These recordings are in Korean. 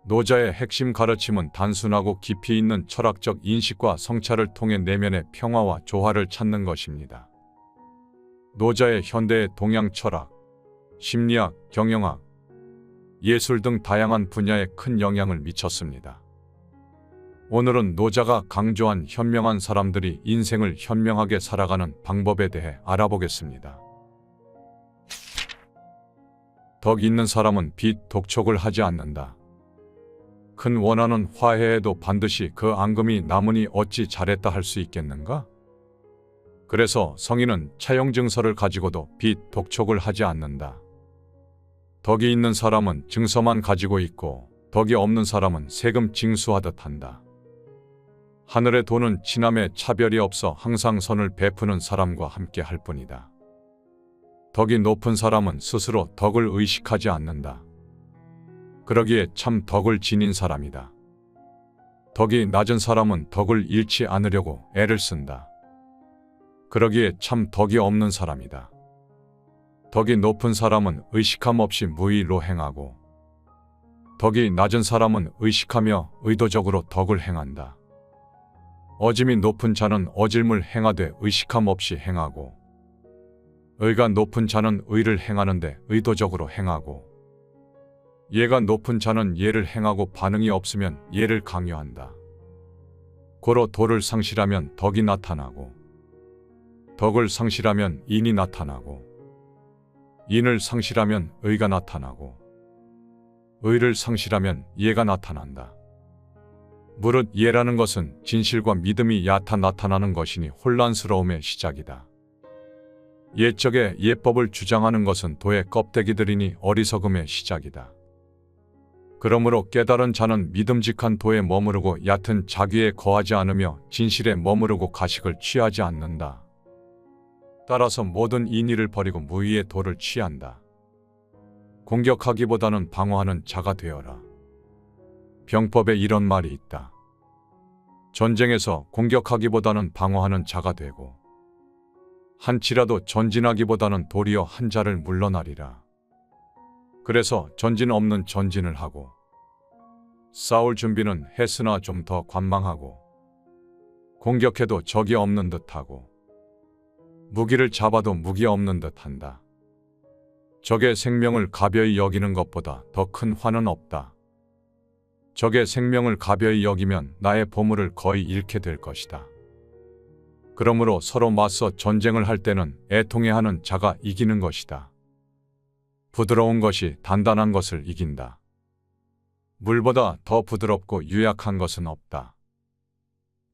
노자의 핵심 가르침은 단순하고 깊이 있는 철학적 인식과 성찰을 통해 내면의 평화와 조화를 찾는 것입니다. 노자의 현대의 동양 철학, 심리학, 경영학, 예술 등 다양한 분야에 큰 영향을 미쳤습니다. 오늘은 노자가 강조한 현명한 사람들이 인생을 현명하게 살아가는 방법에 대해 알아보겠습니다. 덕 있는 사람은 빚 독촉을 하지 않는다. 큰 원한은 화해해도 반드시 그 앙금이 남으니 어찌 잘했다 할 수 있겠는가? 그래서 성인은 차용증서를 가지고도 빚 독촉을 하지 않는다. 덕이 있는 사람은 증서만 가지고 있고 덕이 없는 사람은 세금 징수하듯 한다. 하늘의 돈은 친함에 차별이 없어 항상 선을 베푸는 사람과 함께 할 뿐이다. 덕이 높은 사람은 스스로 덕을 의식하지 않는다. 그러기에 참 덕을 지닌 사람이다. 덕이 낮은 사람은 덕을 잃지 않으려고 애를 쓴다. 그러기에 참 덕이 없는 사람이다. 덕이 높은 사람은 의식함 없이 무의로 행하고 덕이 낮은 사람은 의식하며 의도적으로 덕을 행한다. 어짐이 높은 자는 어질물 행하되 의식함 없이 행하고 의가 높은 자는 의를 행하는데 의도적으로 행하고 예가 높은 자는 예를 행하고 반응이 없으면 예를 강요한다. 고로 도를 상실하면 덕이 나타나고 덕을 상실하면 인이 나타나고 인을 상실하면 의가 나타나고 의를 상실하면 예가 나타난다. 무릇 예라는 것은 진실과 믿음이 얕아 나타나는 것이니 혼란스러움의 시작이다. 예적에 예법을 주장하는 것은 도의 껍데기들이니 어리석음의 시작이다. 그러므로 깨달은 자는 믿음직한 도에 머무르고 얕은 자귀에 거하지 않으며 진실에 머무르고 가식을 취하지 않는다. 따라서 모든 인의를 버리고 무의의 도를 취한다. 공격하기보다는 방어하는 자가 되어라. 병법에 이런 말이 있다. 전쟁에서 공격하기보다는 방어하는 자가 되고 한치라도 전진하기보다는 도리어 한 자를 물러나리라. 그래서 전진 없는 전진을 하고 싸울 준비는 했으나 좀 더 관망하고 공격해도 적이 없는 듯하고 무기를 잡아도 무기 없는 듯한다. 적의 생명을 가벼이 여기는 것보다 더 큰 화는 없다. 적의 생명을 가벼이 여기면 나의 보물을 거의 잃게 될 것이다. 그러므로 서로 맞서 전쟁을 할 때는 애통해하는 자가 이기는 것이다. 부드러운 것이 단단한 것을 이긴다. 물보다 더 부드럽고 유약한 것은 없다.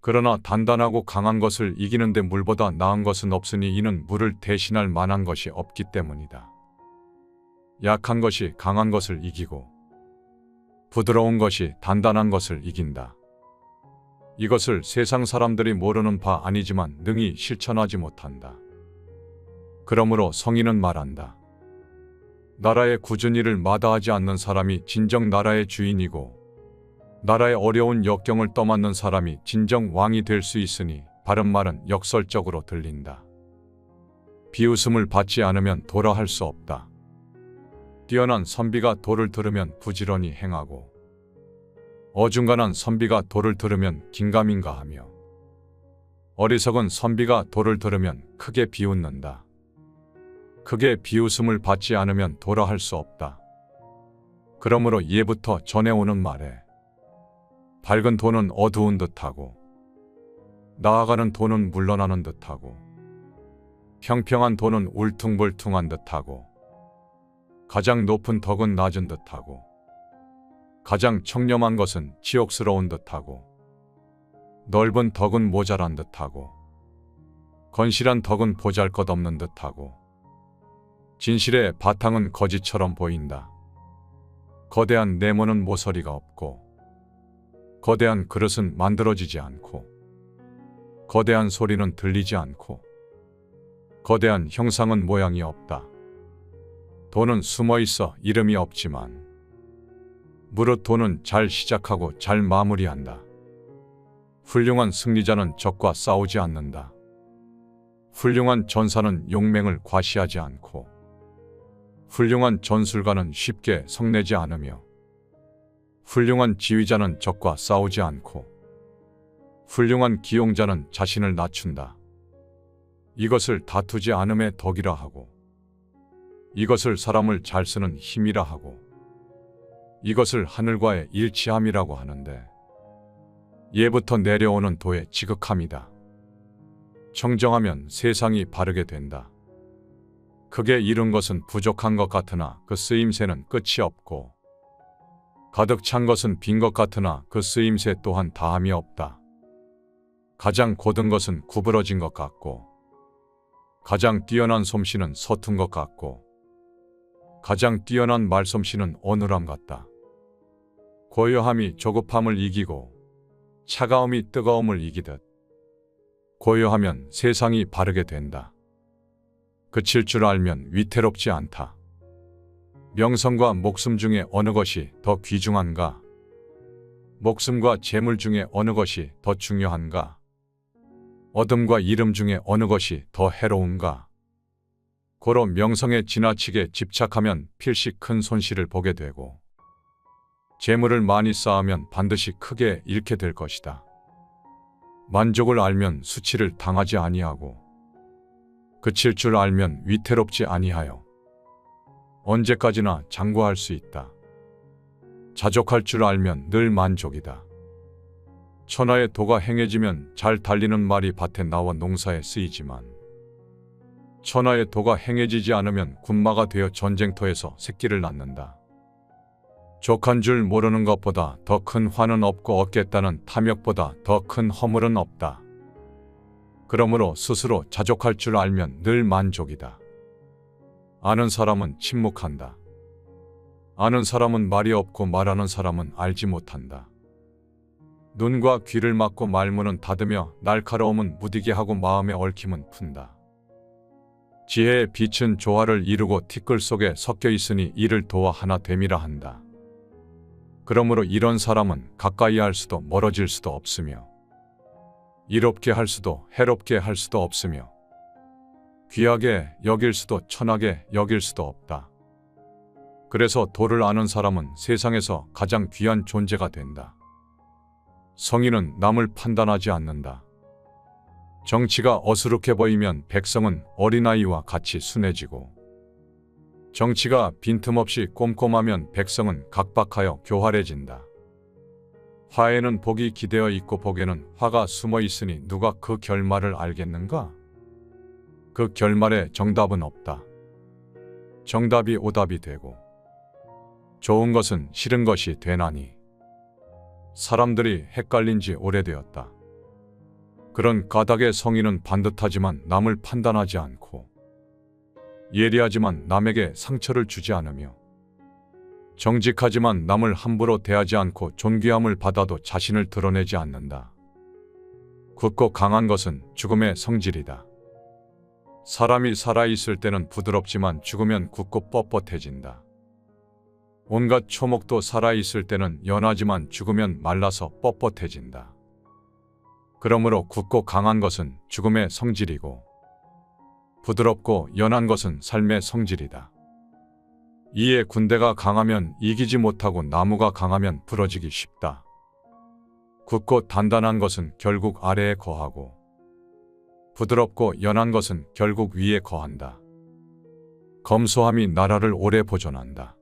그러나 단단하고 강한 것을 이기는데 물보다 나은 것은 없으니 이는 물을 대신할 만한 것이 없기 때문이다. 약한 것이 강한 것을 이기고 부드러운 것이 단단한 것을 이긴다. 이것을 세상 사람들이 모르는 바 아니지만 능히 실천하지 못한다. 그러므로 성인은 말한다. 나라의 굳은 일을 마다하지 않는 사람이 진정 나라의 주인이고 나라의 어려운 역경을 떠맡는 사람이 진정 왕이 될 수 있으니 바른 말은 역설적으로 들린다. 비웃음을 받지 않으면 도라 할 수 없다. 뛰어난 선비가 도를 들으면 부지런히 행하고 어중간한 선비가 도를 들으면 긴가민가하며 어리석은 선비가 도를 들으면 크게 비웃는다. 크게 비웃음을 받지 않으면 도라 할 수 없다. 그러므로 예부터 전해오는 말에 밝은 도는 어두운 듯하고 나아가는 도는 물러나는 듯하고 평평한 도는 울퉁불퉁한 듯하고 가장 높은 덕은 낮은 듯하고 가장 청렴한 것은 치욕스러운 듯하고 넓은 덕은 모자란 듯하고 건실한 덕은 보잘것없는 듯하고 진실의 바탕은 거짓처럼 보인다. 거대한 네모는 모서리가 없고 거대한 그릇은 만들어지지 않고 거대한 소리는 들리지 않고 거대한 형상은 모양이 없다. 도는 숨어있어 이름이 없지만 무릇 도는 잘 시작하고 잘 마무리한다. 훌륭한 승리자는 적과 싸우지 않는다. 훌륭한 전사는 용맹을 과시하지 않고 훌륭한 전술가는 쉽게 성내지 않으며 훌륭한 지휘자는 적과 싸우지 않고 훌륭한 기용자는 자신을 낮춘다. 이것을 다투지 않음의 덕이라 하고 이것을 사람을 잘 쓰는 힘이라 하고 이것을 하늘과의 일치함이라고 하는데 예부터 내려오는 도의 지극함이다. 청정하면 세상이 바르게 된다. 크게 이룬 것은 부족한 것 같으나 그 쓰임새는 끝이 없고 가득 찬 것은 빈 것 같으나 그 쓰임새 또한 다함이 없다. 가장 곧은 것은 구부러진 것 같고 가장 뛰어난 솜씨는 서툰 것 같고 가장 뛰어난 말솜씨는 어눌함 같다. 고요함이 조급함을 이기고 차가움이 뜨거움을 이기듯 고요하면 세상이 바르게 된다. 그칠 줄 알면 위태롭지 않다. 명성과 목숨 중에 어느 것이 더 귀중한가? 목숨과 재물 중에 어느 것이 더 중요한가? 어둠과 이름 중에 어느 것이 더 해로운가? 고로 명성에 지나치게 집착하면 필시 큰 손실을 보게 되고 재물을 많이 쌓으면 반드시 크게 잃게 될 것이다. 만족을 알면 수치를 당하지 아니하고 그칠 줄 알면 위태롭지 아니하여 언제까지나 장구할 수 있다. 자족할 줄 알면 늘 만족이다. 천하의 도가 행해지면 잘 달리는 말이 밭에 나와 농사에 쓰이지만 천하의 도가 행해지지 않으면 군마가 되어 전쟁터에서 새끼를 낳는다. 족한 줄 모르는 것보다 더 큰 화는 없고 얻겠다는 탐욕보다 더 큰 허물은 없다. 그러므로 스스로 자족할 줄 알면 늘 만족이다. 아는 사람은 침묵한다. 아는 사람은 말이 없고 말하는 사람은 알지 못한다. 눈과 귀를 막고 말문은 닫으며 날카로움은 무디게 하고 마음의 얽힘은 푼다. 지혜의 빛은 조화를 이루고 티끌 속에 섞여 있으니 이를 도와 하나 됨이라 한다. 그러므로 이런 사람은 가까이 할 수도 멀어질 수도 없으며 이롭게 할 수도 해롭게 할 수도 없으며 귀하게 여길 수도 천하게 여길 수도 없다. 그래서 도를 아는 사람은 세상에서 가장 귀한 존재가 된다. 성인은 남을 판단하지 않는다. 정치가 어수룩해 보이면 백성은 어린아이와 같이 순해지고 정치가 빈틈없이 꼼꼼하면 백성은 각박하여 교활해진다. 화에는 복이 기대어 있고 복에는 화가 숨어 있으니 누가 그 결말을 알겠는가? 그 결말에 정답은 없다. 정답이 오답이 되고 좋은 것은 싫은 것이 되나니 사람들이 헷갈린 지 오래되었다. 그런 까닭의 성인은 반듯하지만 남을 판단하지 않고 예리하지만 남에게 상처를 주지 않으며 정직하지만 남을 함부로 대하지 않고 존귀함을 받아도 자신을 드러내지 않는다. 굳고 강한 것은 죽음의 성질이다. 사람이 살아있을 때는 부드럽지만 죽으면 굳고 뻣뻣해진다. 온갖 초목도 살아있을 때는 연하지만 죽으면 말라서 뻣뻣해진다. 그러므로 굳고 강한 것은 죽음의 성질이고 부드럽고 연한 것은 삶의 성질이다. 이에 군대가 강하면 이기지 못하고 나무가 강하면 부러지기 쉽다. 굳고 단단한 것은 결국 아래에 거하고 부드럽고 연한 것은 결국 위에 거한다. 검소함이 나라를 오래 보존한다.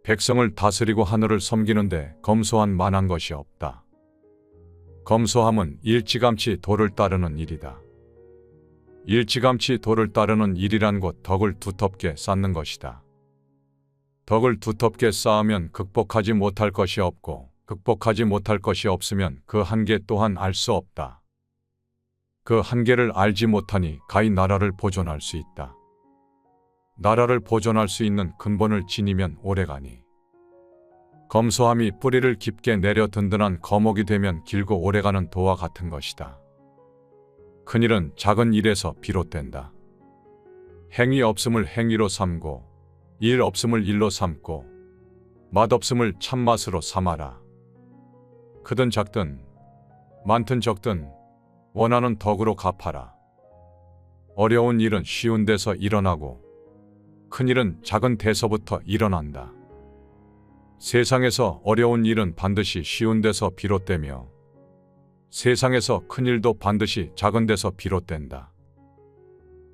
백성을 다스리고 하늘을 섬기는데 검소한 만한 것이 없다. 검소함은 일찌감치 도를 따르는 일이다. 일찌감치 도를 따르는 일이란 곧 덕을 두텁게 쌓는 것이다. 덕을 두텁게 쌓으면 극복하지 못할 것이 없고 극복하지 못할 것이 없으면 그 한계 또한 알 수 없다. 그 한계를 알지 못하니 가히 나라를 보존할 수 있다. 나라를 보존할 수 있는 근본을 지니면 오래가니 검소함이 뿌리를 깊게 내려 든든한 거목이 되면 길고 오래가는 도와 같은 것이다. 큰일은 작은 일에서 비롯된다. 행위 없음을 행위로 삼고 일 없음을 일로 삼고 맛없음을 참맛으로 삼아라. 크든 작든 많든 적든 원하는 덕으로 갚아라. 어려운 일은 쉬운 데서 일어나고 큰일은 작은 데서부터 일어난다. 세상에서 어려운 일은 반드시 쉬운 데서 비롯되며 세상에서 큰 일도 반드시 작은 데서 비롯된다.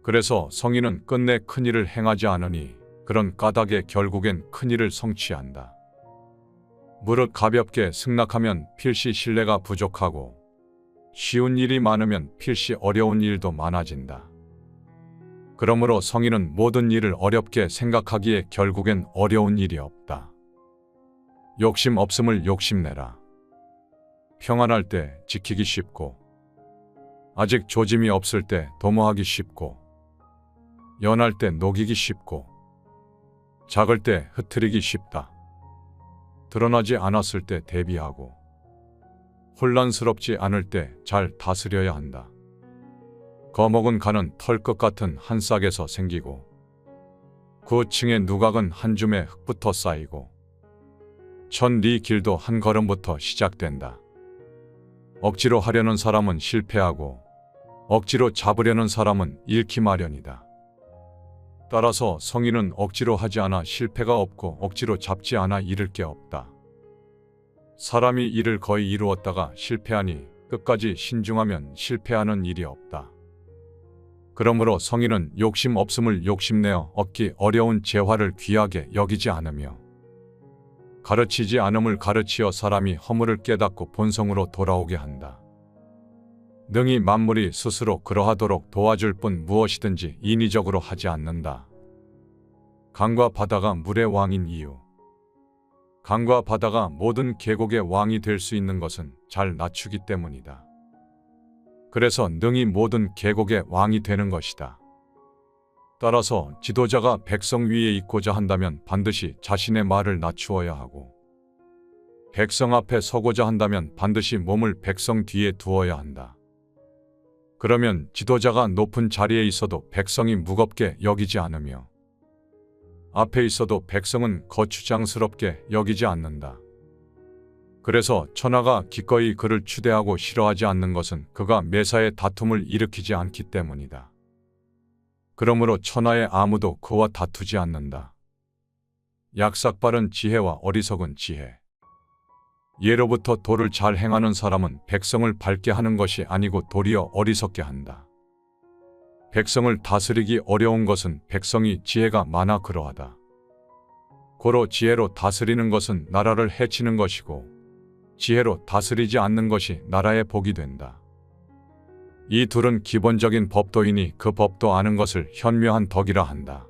그래서 성인은 끝내 큰 일을 행하지 않으니 그런 까닭에 결국엔 큰 일을 성취한다. 무릇 가볍게 승낙하면 필시 신뢰가 부족하고 쉬운 일이 많으면 필시 어려운 일도 많아진다. 그러므로 성인은 모든 일을 어렵게 생각하기에 결국엔 어려운 일이 없다. 욕심 없음을 욕심내라. 평안할 때 지키기 쉽고 아직 조짐이 없을 때 도모하기 쉽고 연할 때 녹이기 쉽고 작을 때 흐트리기 쉽다. 드러나지 않았을 때 대비하고 혼란스럽지 않을 때 잘 다스려야 한다. 거목은 가는 털끝 같은 한 싹에서 생기고 그 층의 누각은 한 줌의 흙부터 쌓이고 천리 길도 한 걸음부터 시작된다. 억지로 하려는 사람은 실패하고 억지로 잡으려는 사람은 잃기 마련이다. 따라서 성인은 억지로 하지 않아 실패가 없고 억지로 잡지 않아 잃을 게 없다. 사람이 일을 거의 이루었다가 실패하니 끝까지 신중하면 실패하는 일이 없다. 그러므로 성인은 욕심 없음을 욕심내어 얻기 어려운 재화를 귀하게 여기지 않으며 가르치지 않음을 가르치어 사람이 허물을 깨닫고 본성으로 돌아오게 한다. 능히 만물이 스스로 그러하도록 도와줄 뿐 무엇이든지 인위적으로 하지 않는다. 강과 바다가 물의 왕인 이유. 강과 바다가 모든 계곡의 왕이 될 수 있는 것은 잘 낮추기 때문이다. 그래서 능히 모든 계곡의 왕이 되는 것이다. 따라서 지도자가 백성 위에 있고자 한다면 반드시 자신의 말을 낮추어야 하고 백성 앞에 서고자 한다면 반드시 몸을 백성 뒤에 두어야 한다. 그러면 지도자가 높은 자리에 있어도 백성이 무겁게 여기지 않으며 앞에 있어도 백성은 거추장스럽게 여기지 않는다. 그래서 천하가 기꺼이 그를 추대하고 싫어하지 않는 것은 그가 매사에 다툼을 일으키지 않기 때문이다. 그러므로 천하에 아무도 그와 다투지 않는다. 약삭빠른 지혜와 어리석은 지혜. 예로부터 도를 잘 행하는 사람은 백성을 밝게 하는 것이 아니고 도리어 어리석게 한다. 백성을 다스리기 어려운 것은 백성이 지혜가 많아 그러하다. 고로 지혜로 다스리는 것은 나라를 해치는 것이고 지혜로 다스리지 않는 것이 나라의 복이 된다. 이 둘은 기본적인 법도이니 그 법도 아는 것을 현묘한 덕이라 한다.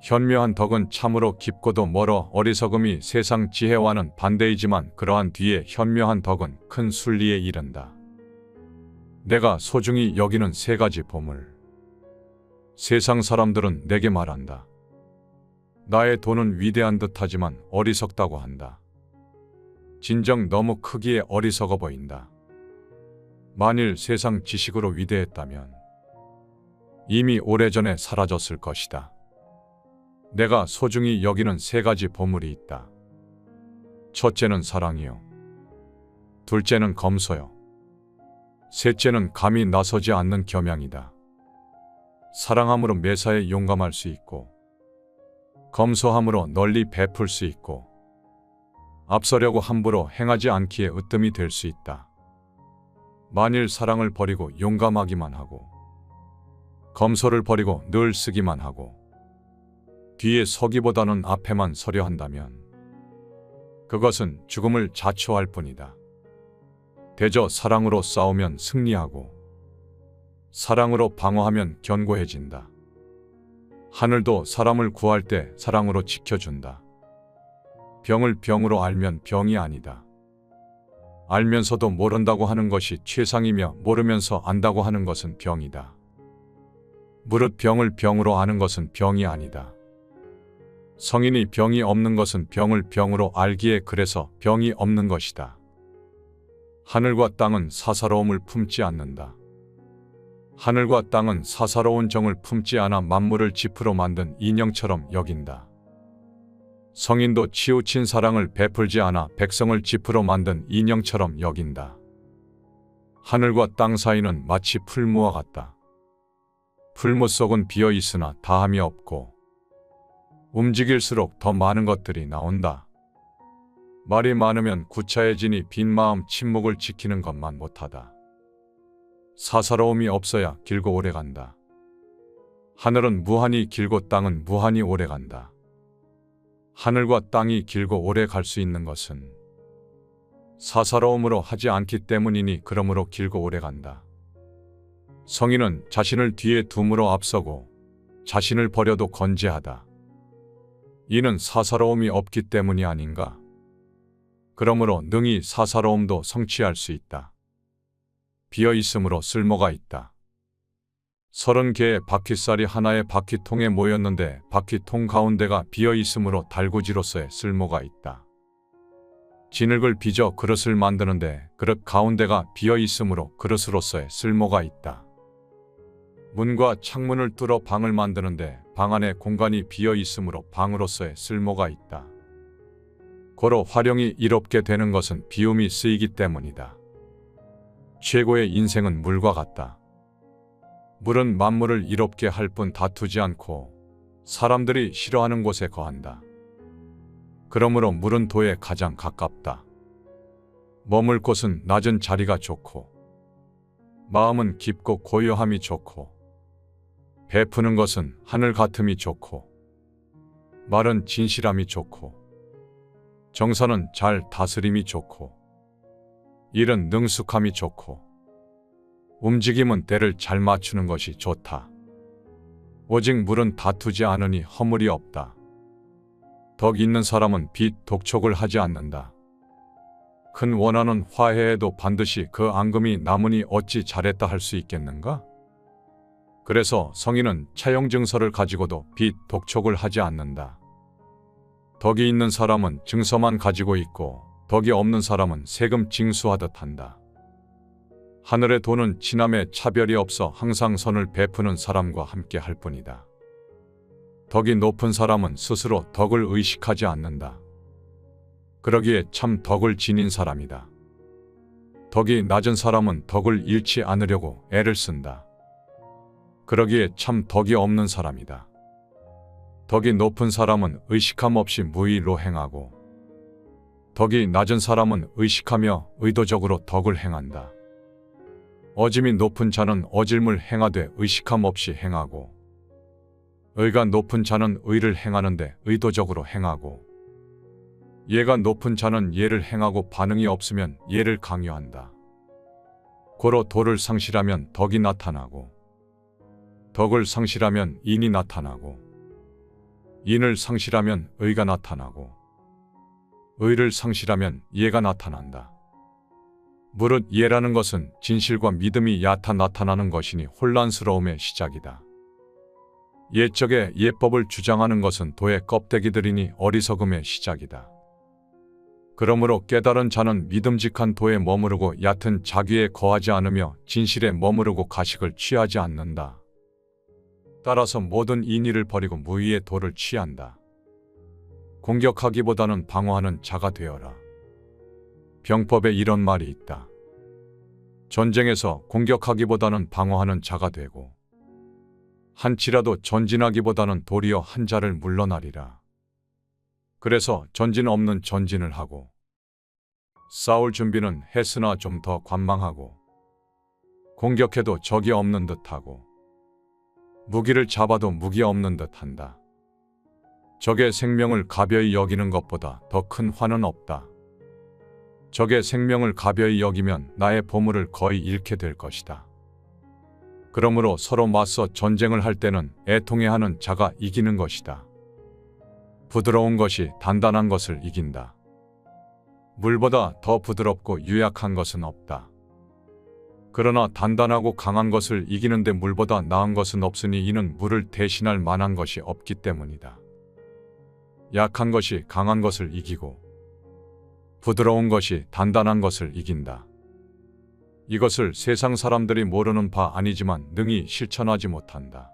현묘한 덕은 참으로 깊고도 멀어 어리석음이 세상 지혜와는 반대이지만 그러한 뒤에 현묘한 덕은 큰 순리에 이른다. 내가 소중히 여기는 세 가지 보물. 세상 사람들은 내게 말한다. 나의 돈은 위대한 듯하지만 어리석다고 한다. 진정 너무 크기에 어리석어 보인다. 만일 세상 지식으로 위대했다면 이미 오래전에 사라졌을 것이다. 내가 소중히 여기는 세 가지 보물이 있다. 첫째는 사랑이요. 둘째는 검소요. 셋째는 감히 나서지 않는 겸양이다. 사랑함으로 매사에 용감할 수 있고 검소함으로 널리 베풀 수 있고 앞서려고 함부로 행하지 않기에 으뜸이 될 수 있다. 만일 사랑을 버리고 용감하기만 하고 검소를 버리고 늘 쓰기만 하고 뒤에 서기보다는 앞에만 서려 한다면 그것은 죽음을 자초할 뿐이다. 대저 사랑으로 싸우면 승리하고 사랑으로 방어하면 견고해진다. 하늘도 사람을 구할 때 사랑으로 지켜준다. 병을 병으로 알면 병이 아니다. 알면서도 모른다고 하는 것이 최상이며 모르면서 안다고 하는 것은 병이다. 무릇 병을 병으로 아는 것은 병이 아니다. 성인이 병이 없는 것은 병을 병으로 알기에 그래서 병이 없는 것이다. 하늘과 땅은 사사로움을 품지 않는다. 하늘과 땅은 사사로운 정을 품지 않아 만물을 지프로 만든 인형처럼 여긴다. 성인도 치우친 사랑을 베풀지 않아 백성을 지프로 만든 인형처럼 여긴다. 하늘과 땅 사이는 마치 풀무와 같다. 풀무 속은 비어 있으나 다함이 없고 움직일수록 더 많은 것들이 나온다. 말이 많으면 구차해지니 빈 마음 침묵을 지키는 것만 못하다. 사사로움이 없어야 길고 오래간다. 하늘은 무한히 길고 땅은 무한히 오래간다. 하늘과 땅이 길고 오래 갈 수 있는 것은 사사로움으로 하지 않기 때문이니 그러므로 길고 오래 간다. 성인은 자신을 뒤에 둠으로 앞서고 자신을 버려도 건재하다. 이는 사사로움이 없기 때문이 아닌가. 그러므로 능히 사사로움도 성취할 수 있다. 비어 있으므로 쓸모가 있다. 30개의 바퀴살이 하나의 바퀴통에 모였는데 바퀴통 가운데가 비어 있으므로 달구지로서의 쓸모가 있다. 진흙을 빚어 그릇을 만드는데 그릇 가운데가 비어 있으므로 그릇으로서의 쓸모가 있다. 문과 창문을 뚫어 방을 만드는데 방 안에 공간이 비어 있으므로 방으로서의 쓸모가 있다. 고로 활용이 이롭게 되는 것은 비움이 쓰이기 때문이다. 최고의 인생은 물과 같다. 물은 만물을 이롭게 할 뿐 다투지 않고 사람들이 싫어하는 곳에 거한다. 그러므로 물은 도에 가장 가깝다. 머물 곳은 낮은 자리가 좋고 마음은 깊고 고요함이 좋고 베푸는 것은 하늘 같음이 좋고 말은 진실함이 좋고 정서는 잘 다스림이 좋고 일은 능숙함이 좋고 움직임은 때를 잘 맞추는 것이 좋다. 오직 물은 다투지 않으니 허물이 없다. 덕 있는 사람은 빚 독촉을 하지 않는다. 큰 원한은 화해해도 반드시 그 앙금이 남으니 어찌 잘했다 할 수 있겠는가? 그래서 성인은 차용 증서를 가지고도 빚 독촉을 하지 않는다. 덕이 있는 사람은 증서만 가지고 있고 덕이 없는 사람은 세금 징수하듯 한다. 하늘의 도는 친함에 차별이 없어 항상 선을 베푸는 사람과 함께 할 뿐이다. 덕이 높은 사람은 스스로 덕을 의식하지 않는다. 그러기에 참 덕을 지닌 사람이다. 덕이 낮은 사람은 덕을 잃지 않으려고 애를 쓴다. 그러기에 참 덕이 없는 사람이다. 덕이 높은 사람은 의식함 없이 무의로 행하고 덕이 낮은 사람은 의식하며 의도적으로 덕을 행한다. 어짐이 높은 자는 어질물 행하되 의식함 없이 행하고 의가 높은 자는 의를 행하는데 의도적으로 행하고 예가 높은 자는 예를 행하고 반응이 없으면 예를 강요한다. 고로 도를 상실하면 덕이 나타나고 덕을 상실하면 인이 나타나고 인을 상실하면 의가 나타나고 의를 상실하면 예가 나타난다. 무릇 예라는 것은 진실과 믿음이 얕아 나타나는 것이니 혼란스러움의 시작이다. 예적에 예법을 주장하는 것은 도의 껍데기들이니 어리석음의 시작이다. 그러므로 깨달은 자는 믿음직한 도에 머무르고 얕은 자귀에 거하지 않으며 진실에 머무르고 가식을 취하지 않는다. 따라서 모든 인의를 버리고 무의의 도를 취한다. 공격하기보다는 방어하는 자가 되어라. 병법에 이런 말이 있다. 전쟁에서 공격하기보다는 방어하는 자가 되고 한치라도 전진하기보다는 도리어 한 자를 물러나리라. 그래서 전진 없는 전진을 하고 싸울 준비는 했으나 좀 더 관망하고 공격해도 적이 없는 듯하고 무기를 잡아도 무기 없는 듯한다. 적의 생명을 가벼이 여기는 것보다 더 큰 화는 없다. 적의 생명을 가벼이 여기면 나의 보물을 거의 잃게 될 것이다. 그러므로 서로 맞서 전쟁을 할 때는 애통해하는 자가 이기는 것이다. 부드러운 것이 단단한 것을 이긴다. 물보다 더 부드럽고 유약한 것은 없다. 그러나 단단하고 강한 것을 이기는데 물보다 나은 것은 없으니 이는 물을 대신할 만한 것이 없기 때문이다. 약한 것이 강한 것을 이기고 부드러운 것이 단단한 것을 이긴다. 이것을 세상 사람들이 모르는 바 아니지만 능히 실천하지 못한다.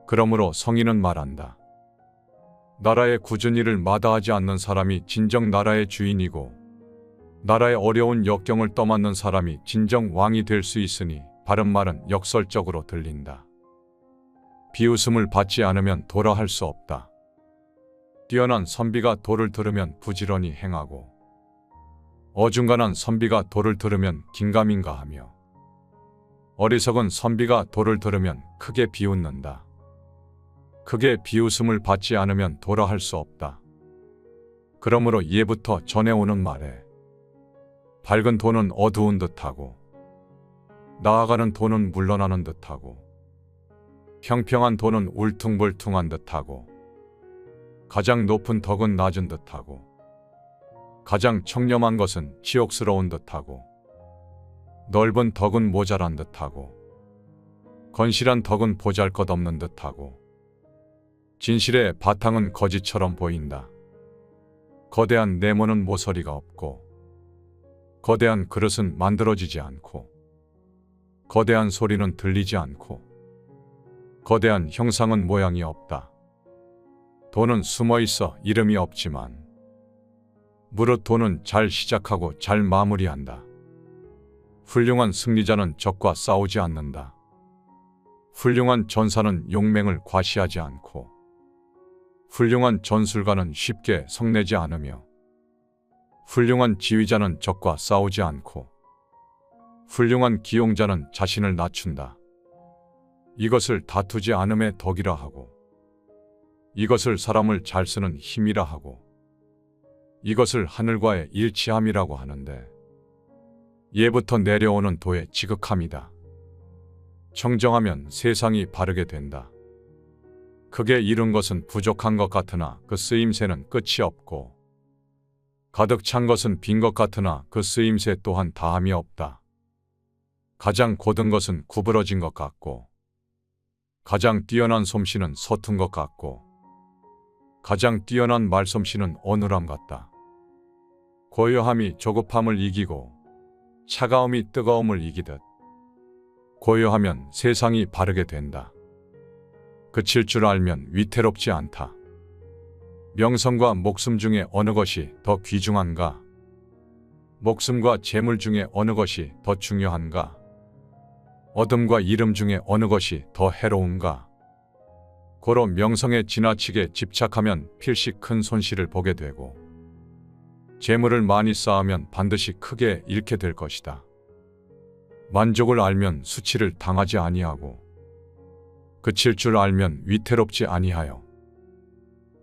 그러므로 성인은 말한다. 나라의 굳은 일을 마다하지 않는 사람이 진정 나라의 주인이고 나라의 어려운 역경을 떠맡는 사람이 진정 왕이 될 수 있으니 바른 말은 역설적으로 들린다. 비웃음을 받지 않으면 도라 할 수 없다. 뛰어난 선비가 도를 들으면 부지런히 행하고 어중간한 선비가 도를 들으면 긴가민가하며 어리석은 선비가 도를 들으면 크게 비웃는다. 크게 비웃음을 받지 않으면 도라 할 수 없다. 그러므로 예부터 전해오는 말에 밝은 도는 어두운 듯하고 나아가는 도는 물러나는 듯하고 평평한 도는 울퉁불퉁한 듯하고 가장 높은 덕은 낮은 듯하고 가장 청렴한 것은 치욕스러운 듯하고 넓은 덕은 모자란 듯하고 건실한 덕은 보잘것없는 듯하고 진실의 바탕은 거짓처럼 보인다. 거대한 네모는 모서리가 없고 거대한 그릇은 만들어지지 않고 거대한 소리는 들리지 않고 거대한 형상은 모양이 없다. 도는 숨어있어 이름이 없지만 무릇 도는 잘 시작하고 잘 마무리한다. 훌륭한 승리자는 적과 싸우지 않는다. 훌륭한 전사는 용맹을 과시하지 않고 훌륭한 전술가는 쉽게 성내지 않으며 훌륭한 지휘자는 적과 싸우지 않고 훌륭한 기용자는 자신을 낮춘다. 이것을 다투지 않음의 덕이라 하고 이것을 사람을 잘 쓰는 힘이라 하고 이것을 하늘과의 일치함이라고 하는데 예부터 내려오는 도의 지극함이다. 청정하면 세상이 바르게 된다. 크게 이룬 것은 부족한 것 같으나 그 쓰임새는 끝이 없고 가득 찬 것은 빈 것 같으나 그 쓰임새 또한 다함이 없다. 가장 고든 것은 구부러진 것 같고 가장 뛰어난 솜씨는 서툰 것 같고 가장 뛰어난 말솜씨는 어눌함 같다. 고요함이 조급함을 이기고 차가움이 뜨거움을 이기듯 고요하면 세상이 바르게 된다. 그칠 줄 알면 위태롭지 않다. 명성과 목숨 중에 어느 것이 더 귀중한가? 목숨과 재물 중에 어느 것이 더 중요한가? 어둠과 이름 중에 어느 것이 더 해로운가? 고로 명성에 지나치게 집착하면 필시 큰 손실을 보게 되고 재물을 많이 쌓으면 반드시 크게 잃게 될 것이다. 만족을 알면 수치를 당하지 아니하고 그칠 줄 알면 위태롭지 아니하여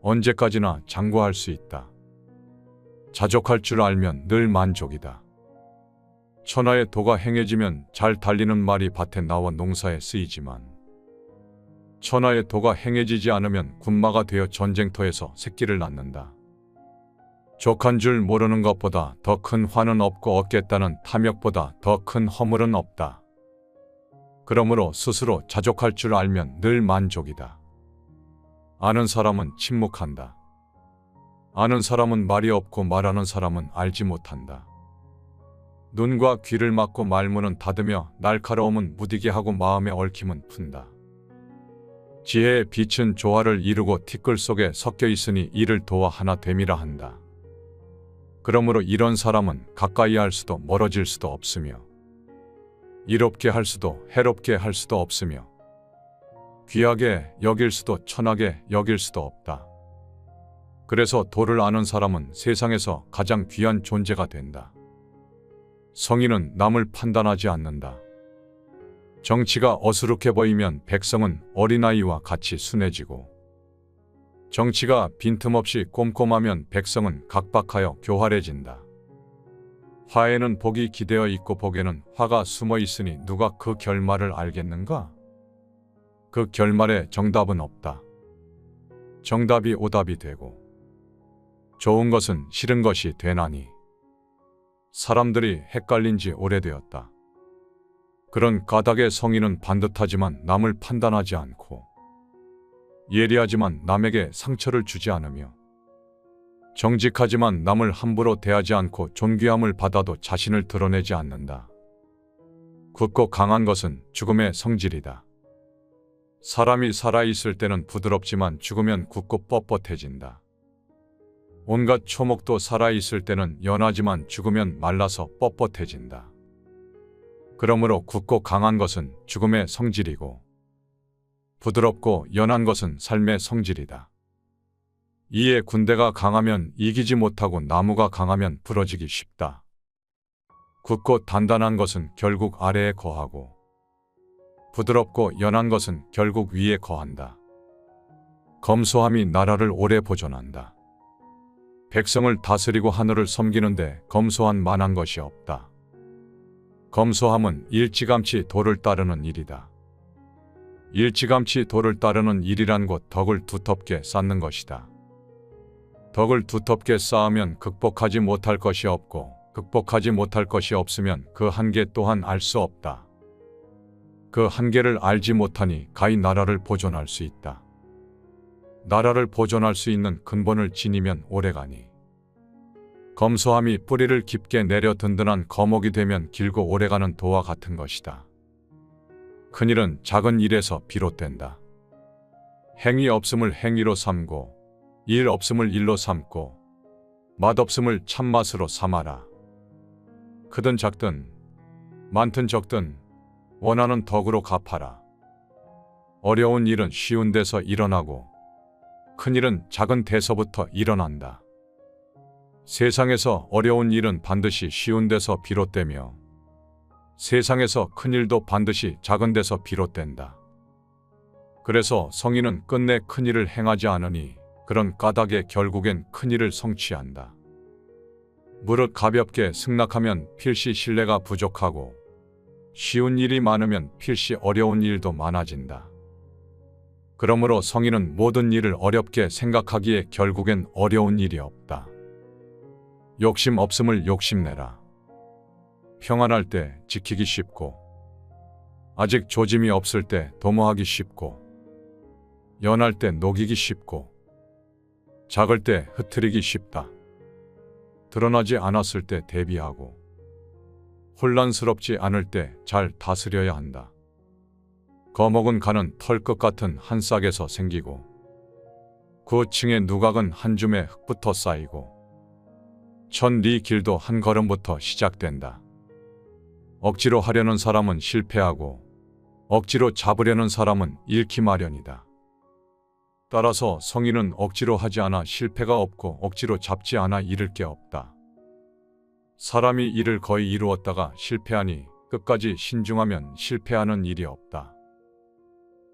언제까지나 장구할 수 있다. 자족할 줄 알면 늘 만족이다. 천하의 도가 행해지면 잘 달리는 말이 밭에 나와 농사에 쓰이지만 천하의 도가 행해지지 않으면 군마가 되어 전쟁터에서 새끼를 낳는다. 족한 줄 모르는 것보다 더 큰 화는 없고 얻겠다는 탐욕보다 더 큰 허물은 없다. 그러므로 스스로 자족할 줄 알면 늘 만족이다. 아는 사람은 침묵한다. 아는 사람은 말이 없고 말하는 사람은 알지 못한다. 눈과 귀를 막고 말문은 닫으며 날카로움은 무디게 하고 마음의 얽힘은 푼다. 지혜의 빛은 조화를 이루고 티끌 속에 섞여 있으니 이를 도와 하나 됨이라 한다. 그러므로 이런 사람은 가까이 할 수도 멀어질 수도 없으며 이롭게 할 수도 해롭게 할 수도 없으며 귀하게 여길 수도 천하게 여길 수도 없다. 그래서 도를 아는 사람은 세상에서 가장 귀한 존재가 된다. 성인은 남을 판단하지 않는다. 정치가 어수룩해 보이면 백성은 어린아이와 같이 순해지고 정치가 빈틈없이 꼼꼼하면 백성은 각박하여 교활해진다. 화에는 복이 기대어 있고 복에는 화가 숨어 있으니 누가 그 결말을 알겠는가? 그 결말에 정답은 없다. 정답이 오답이 되고 좋은 것은 싫은 것이 되나니 사람들이 헷갈린 지 오래되었다. 그런 까닭의 성인은 반듯하지만 남을 판단하지 않고 예리하지만 남에게 상처를 주지 않으며 정직하지만 남을 함부로 대하지 않고 존귀함을 받아도 자신을 드러내지 않는다. 굳고 강한 것은 죽음의 성질이다. 사람이 살아있을 때는 부드럽지만 죽으면 굳고 뻣뻣해진다. 온갖 초목도 살아있을 때는 연하지만 죽으면 말라서 뻣뻣해진다. 그러므로 굳고 강한 것은 죽음의 성질이고 부드럽고 연한 것은 삶의 성질이다. 이에 군대가 강하면 이기지 못하고 나무가 강하면 부러지기 쉽다. 굳고 단단한 것은 결국 아래에 거하고 부드럽고 연한 것은 결국 위에 거한다. 검소함이 나라를 오래 보존한다. 백성을 다스리고 하늘을 섬기는데 검소한 만한 것이 없다. 검소함은 일찌감치 도를 따르는 일이다. 일찌감치 도를 따르는 일이란 곧 덕을 두텁게 쌓는 것이다. 덕을 두텁게 쌓으면 극복하지 못할 것이 없고 극복하지 못할 것이 없으면 그 한계 또한 알 수 없다. 그 한계를 알지 못하니 가히 나라를 보존할 수 있다. 나라를 보존할 수 있는 근본을 지니면 오래가니 검소함이 뿌리를 깊게 내려 든든한 거목이 되면 길고 오래가는 도와 같은 것이다. 큰일은 작은 일에서 비롯된다. 행위 없음을 행위로 삼고 일 없음을 일로 삼고 맛없음을 참맛으로 삼아라. 크든 작든 많든 적든 원하는 덕으로 갚아라. 어려운 일은 쉬운 데서 일어나고 큰일은 작은 데서부터 일어난다. 세상에서 어려운 일은 반드시 쉬운 데서 비롯되며 세상에서 큰일도 반드시 작은 데서 비롯된다. 그래서 성인은 끝내 큰일을 행하지 않으니 그런 까닭에 결국엔 큰일을 성취한다. 무릇 가볍게 승낙하면 필시 신뢰가 부족하고 쉬운 일이 많으면 필시 어려운 일도 많아진다. 그러므로 성인은 모든 일을 어렵게 생각하기에 결국엔 어려운 일이 없다. 욕심 없음을 욕심내라. 평안할 때 지키기 쉽고 아직 조짐이 없을 때 도모하기 쉽고 연할 때 녹이기 쉽고 작을 때 흐트리기 쉽다. 드러나지 않았을 때 대비하고 혼란스럽지 않을 때 잘 다스려야 한다. 거목은 가는 털끝 같은 한 싹에서 생기고 그 층의 누각은 한 줌의 흙부터 쌓이고 천리 길도 한 걸음부터 시작된다. 억지로 하려는 사람은 실패하고 억지로 잡으려는 사람은 잃기 마련이다. 따라서 성인은 억지로 하지 않아 실패가 없고 억지로 잡지 않아 잃을 게 없다. 사람이 일을 거의 이루었다가 실패하니 끝까지 신중하면 실패하는 일이 없다.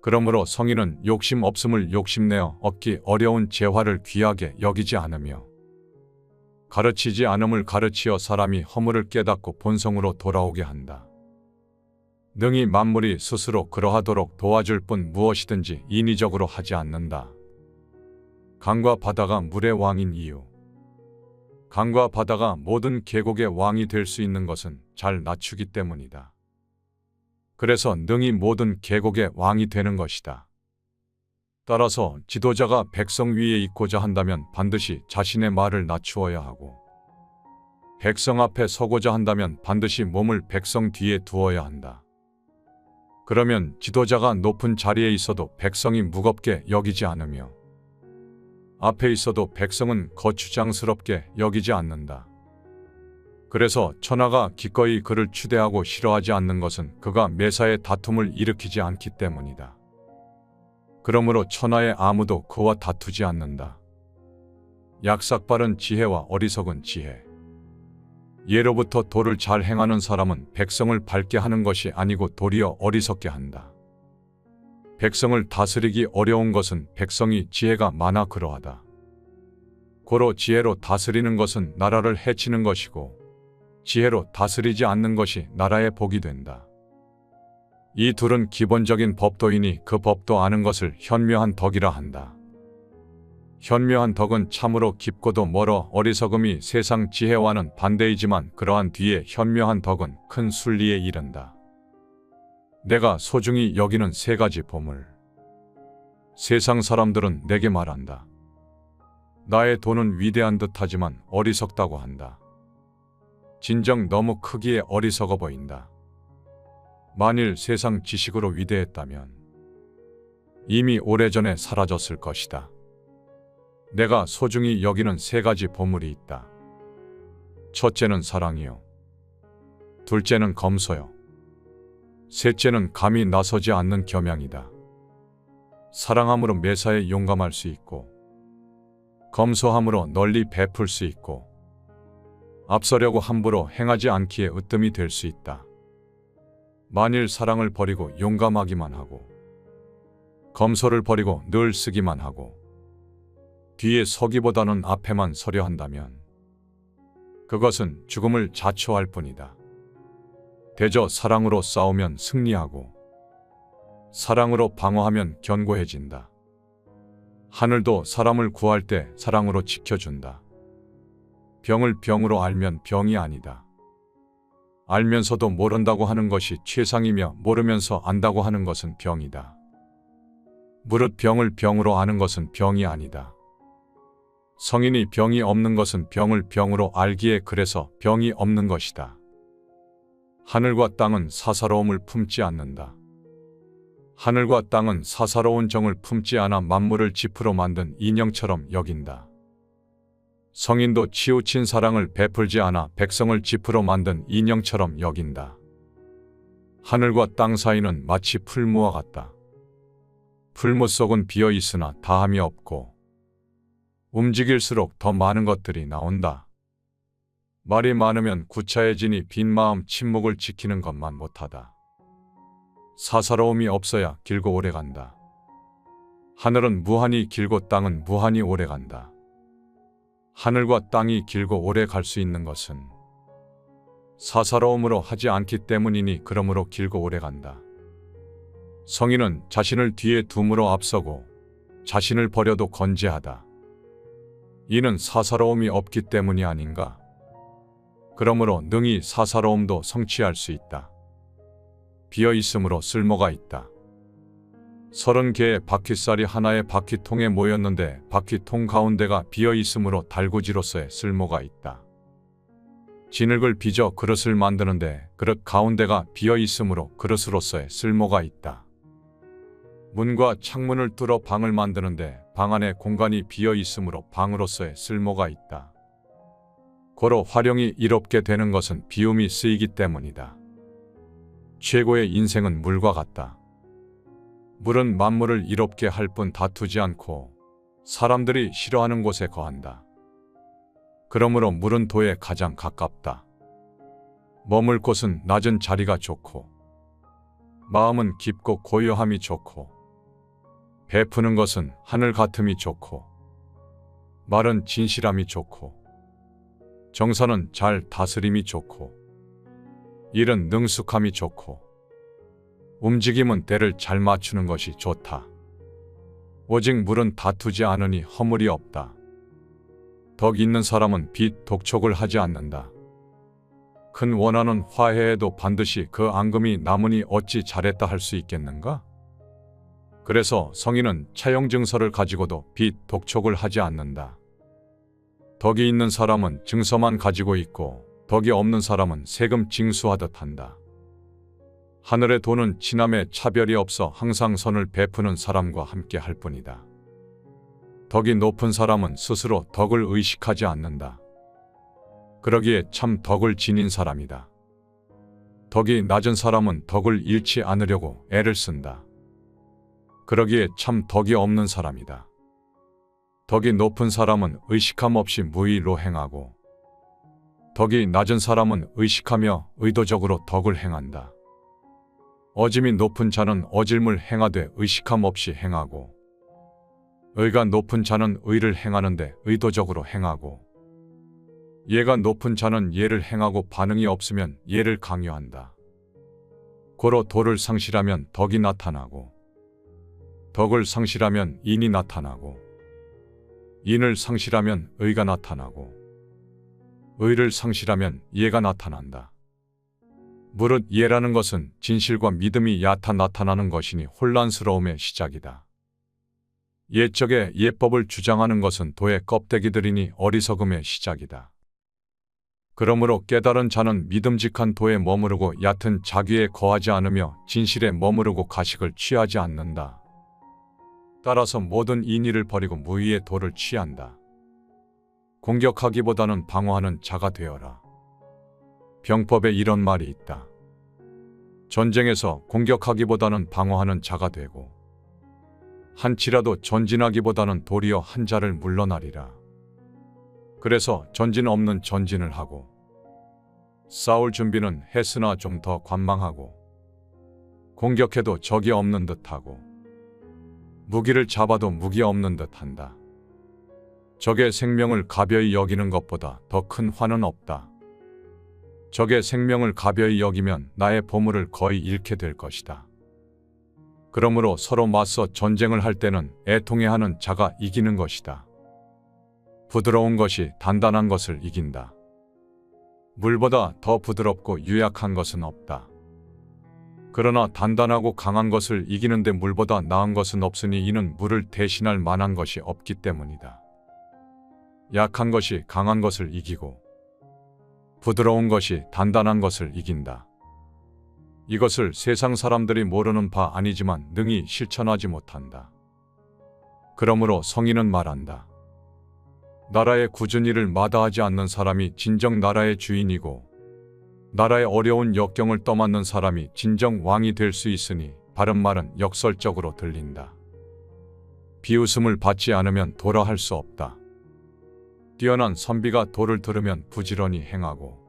그러므로 성인은 욕심 없음을 욕심내어 얻기 어려운 재화를 귀하게 여기지 않으며 가르치지 않음을 가르치어 사람이 허물을 깨닫고 본성으로 돌아오게 한다. 능히 만물이 스스로 그러하도록 도와줄 뿐 무엇이든지 인위적으로 하지 않는다. 강과 바다가 물의 왕인 이유. 강과 바다가 모든 계곡의 왕이 될 수 있는 것은 잘 낮추기 때문이다. 그래서 능히 모든 계곡의 왕이 되는 것이다. 따라서 지도자가 백성 위에 있고자 한다면 반드시 자신의 말을 낮추어야 하고 백성 앞에 서고자 한다면 반드시 몸을 백성 뒤에 두어야 한다. 그러면 지도자가 높은 자리에 있어도 백성이 무겁게 여기지 않으며 앞에 있어도 백성은 거추장스럽게 여기지 않는다. 그래서 천하가 기꺼이 그를 추대하고 싫어하지 않는 것은 그가 매사에 다툼을 일으키지 않기 때문이다. 그러므로 천하에 아무도 그와 다투지 않는다. 약삭빠른 지혜와 어리석은 지혜. 예로부터 도를 잘 행하는 사람은 백성을 밝게 하는 것이 아니고 도리어 어리석게 한다. 백성을 다스리기 어려운 것은 백성이 지혜가 많아 그러하다. 고로 지혜로 다스리는 것은 나라를 해치는 것이고 지혜로 다스리지 않는 것이 나라의 복이 된다. 이 둘은 기본적인 법도이니 그 법도 아는 것을 현묘한 덕이라 한다. 현묘한 덕은 참으로 깊고도 멀어 어리석음이 세상 지혜와는 반대이지만 그러한 뒤에 현묘한 덕은 큰 순리에 이른다. 내가 소중히 여기는 세 가지 보물. 세상 사람들은 내게 말한다. 나의 도는 위대한 듯하지만 어리석다고 한다. 진정 너무 크기에 어리석어 보인다. 만일 세상 지식으로 위대했다면 이미 오래전에 사라졌을 것이다. 내가 소중히 여기는 세 가지 보물이 있다. 첫째는 사랑이요. 둘째는 검소요. 셋째는 감히 나서지 않는 겸양이다. 사랑함으로 매사에 용감할 수 있고 검소함으로 널리 베풀 수 있고 앞서려고 함부로 행하지 않기에 으뜸이 될 수 있다. 만일 사랑을 버리고 용감하기만 하고 검소를 버리고 늘 쓰기만 하고 뒤에 서기보다는 앞에만 서려 한다면 그것은 죽음을 자초할 뿐이다. 대저 사랑으로 싸우면 승리하고 사랑으로 방어하면 견고해진다. 하늘도 사람을 구할 때 사랑으로 지켜준다. 병을 병으로 알면 병이 아니다. 알면서도 모른다고 하는 것이 최상이며 모르면서 안다고 하는 것은 병이다. 무릇 병을 병으로 아는 것은 병이 아니다. 성인이 병이 없는 것은 병을 병으로 알기에 그래서 병이 없는 것이다. 하늘과 땅은 사사로움을 품지 않는다. 하늘과 땅은 사사로운 정을 품지 않아 만물을 지프로 만든 인형처럼 여긴다. 성인도 치우친 사랑을 베풀지 않아 백성을 지프로 만든 인형처럼 여긴다. 하늘과 땅 사이는 마치 풀무와 같다. 풀무 속은 비어 있으나 다함이 없고 움직일수록 더 많은 것들이 나온다. 말이 많으면 구차해지니 빈 마음 침묵을 지키는 것만 못하다. 사사로움이 없어야 길고 오래간다. 하늘은 무한히 길고 땅은 무한히 오래간다. 하늘과 땅이 길고 오래 갈 수 있는 것은 사사로움으로 하지 않기 때문이니 그러므로 길고 오래 간다. 성인은 자신을 뒤에 둠으로 앞서고 자신을 버려도 건재하다. 이는 사사로움이 없기 때문이 아닌가. 그러므로 능히 사사로움도 성취할 수 있다. 비어 있으므로 쓸모가 있다. 30개의 바퀴살이 하나의 바퀴통에 모였는데 바퀴통 가운데가 비어 있으므로 달구지로서의 쓸모가 있다. 진흙을 빚어 그릇을 만드는데 그릇 가운데가 비어 있으므로 그릇으로서의 쓸모가 있다. 문과 창문을 뚫어 방을 만드는데 방 안에 공간이 비어 있으므로 방으로서의 쓸모가 있다. 고로 활용이 이롭게 되는 것은 비움이 쓰이기 때문이다. 최고의 인생은 물과 같다. 물은 만물을 이롭게 할 뿐 다투지 않고 사람들이 싫어하는 곳에 거한다. 그러므로 물은 도에 가장 가깝다. 머물 곳은 낮은 자리가 좋고 마음은 깊고 고요함이 좋고 베푸는 것은 하늘 같음이 좋고 말은 진실함이 좋고 정사는 잘 다스림이 좋고 일은 능숙함이 좋고 움직임은 때를 잘 맞추는 것이 좋다. 오직 물은 다투지 않으니 허물이 없다. 덕 있는 사람은 빚 독촉을 하지 않는다. 큰 원한은 화해해도 반드시 그 앙금이 남으니 어찌 잘했다 할 수 있겠는가? 그래서 성인은 차용 증서를 가지고도 빚 독촉을 하지 않는다. 덕이 있는 사람은 증서만 가지고 있고 덕이 없는 사람은 세금 징수하듯 한다. 하늘의 도는 친함에 차별이 없어 항상 선을 베푸는 사람과 함께 할 뿐이다. 덕이 높은 사람은 스스로 덕을 의식하지 않는다. 그러기에 참 덕을 지닌 사람이다. 덕이 낮은 사람은 덕을 잃지 않으려고 애를 쓴다. 그러기에 참 덕이 없는 사람이다. 덕이 높은 사람은 의식함 없이 무의로 행하고 덕이 낮은 사람은 의식하며 의도적으로 덕을 행한다. 어짐이 높은 자는 어질물 행하되 의식함 없이 행하고 의가 높은 자는 의를 행하는데 의도적으로 행하고 예가 높은 자는 예를 행하고 반응이 없으면 예를 강요한다. 고로 도를 상실하면 덕이 나타나고 덕을 상실하면 인이 나타나고 인을 상실하면 의가 나타나고 의를 상실하면 예가 나타난다. 무릇 예라는 것은 진실과 믿음이 얕아 나타나는 것이니 혼란스러움의 시작이다. 예적에 예법을 주장하는 것은 도의 껍데기들이니 어리석음의 시작이다. 그러므로 깨달은 자는 믿음직한 도에 머무르고 얕은 자귀에 거하지 않으며 진실에 머무르고 가식을 취하지 않는다. 따라서 모든 인의를 버리고 무의의 도를 취한다. 공격하기보다는 방어하는 자가 되어라. 병법에 이런 말이 있다. 전쟁에서 공격하기보다는 방어하는 자가 되고 한치라도 전진하기보다는 도리어 한 자를 물러나리라. 그래서 전진 없는 전진을 하고 싸울 준비는 했으나 좀 더 관망하고 공격해도 적이 없는 듯하고 무기를 잡아도 무기 없는 듯한다. 적의 생명을 가벼이 여기는 것보다 더 큰 화는 없다. 적의 생명을 가벼이 여기면 나의 보물을 거의 잃게 될 것이다. 그러므로 서로 맞서 전쟁을 할 때는 애통해하는 자가 이기는 것이다. 부드러운 것이 단단한 것을 이긴다. 물보다 더 부드럽고 유약한 것은 없다. 그러나 단단하고 강한 것을 이기는데 물보다 나은 것은 없으니 이는 물을 대신할 만한 것이 없기 때문이다. 약한 것이 강한 것을 이기고 부드러운 것이 단단한 것을 이긴다. 이것을 세상 사람들이 모르는 바 아니지만 능히 실천하지 못한다. 그러므로 성인은 말한다. 나라의 굳은 일을 마다하지 않는 사람이 진정 나라의 주인이고 나라의 어려운 역경을 떠맡는 사람이 진정 왕이 될 수 있으니 바른 말은 역설적으로 들린다. 비웃음을 받지 않으면 도라 할 수 없다. 뛰어난 선비가 도를 들으면 부지런히 행하고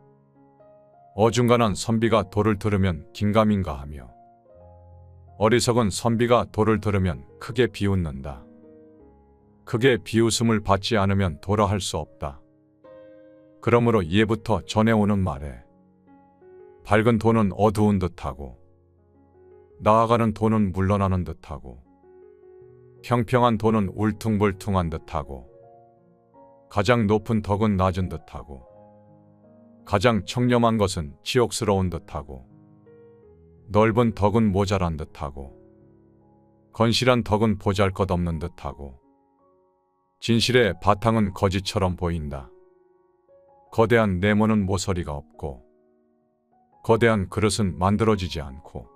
어중간한 선비가 도를 들으면 긴가민가하며 어리석은 선비가 도를 들으면 크게 비웃는다. 크게 비웃음을 받지 않으면 도라 할 수 없다. 그러므로 예부터 전해오는 말에 밝은 도는 어두운 듯하고 나아가는 도는 물러나는 듯하고 평평한 도는 울퉁불퉁한 듯하고 가장 높은 덕은 낮은 듯하고 가장 청렴한 것은 치욕스러운 듯하고 넓은 덕은 모자란 듯하고 건실한 덕은 보잘것없는 듯하고 진실의 바탕은 거짓처럼 보인다. 거대한 네모는 모서리가 없고 거대한 그릇은 만들어지지 않고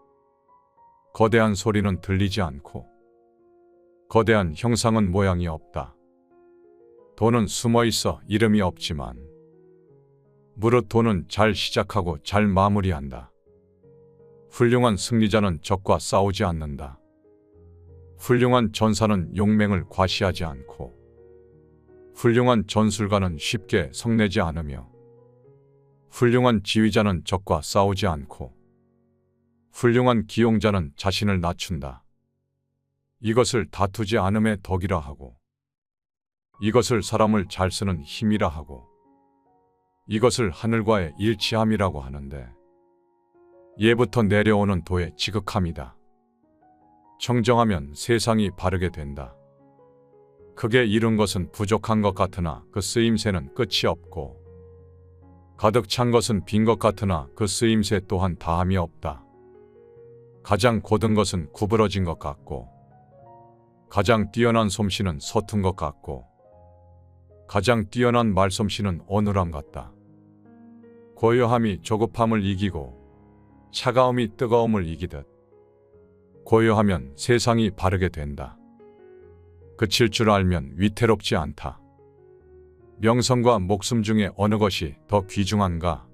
거대한 소리는 들리지 않고 거대한 형상은 모양이 없다. 도는 숨어있어 이름이 없지만 무릇 도는 잘 시작하고 잘 마무리한다. 훌륭한 승리자는 적과 싸우지 않는다. 훌륭한 전사는 용맹을 과시하지 않고 훌륭한 전술가는 쉽게 성내지 않으며 훌륭한 지휘자는 적과 싸우지 않고 훌륭한 기용자는 자신을 낮춘다. 이것을 다투지 않음의 덕이라 하고 이것을 사람을 잘 쓰는 힘이라 하고 이것을 하늘과의 일치함이라고 하는데 예부터 내려오는 도의 지극함이다. 청정하면 세상이 바르게 된다. 크게 이룬 것은 부족한 것 같으나 그 쓰임새는 끝이 없고 가득 찬 것은 빈 것 같으나 그 쓰임새 또한 다함이 없다. 가장 고든 것은 구부러진 것 같고 가장 뛰어난 솜씨는 서툰 것 같고 가장 뛰어난 말솜씨는 어눌함 같다. 고요함이 조급함을 이기고 차가움이 뜨거움을 이기듯 고요하면 세상이 바르게 된다. 그칠 줄 알면 위태롭지 않다. 명성과 목숨 중에 어느 것이 더 귀중한가?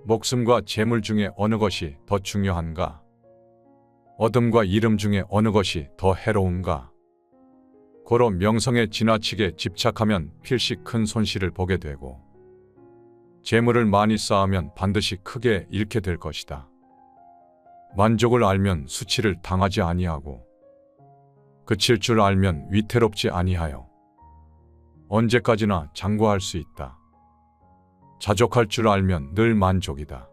목숨과 재물 중에 어느 것이 더 중요한가? 어둠과 이름 중에 어느 것이 더 해로운가? 고로 명성에 지나치게 집착하면 필시 큰 손실을 보게 되고 재물을 많이 쌓으면 반드시 크게 잃게 될 것이다. 만족을 알면 수치를 당하지 아니하고 그칠 줄 알면 위태롭지 아니하여 언제까지나 장구할 수 있다. 자족할 줄 알면 늘 만족이다.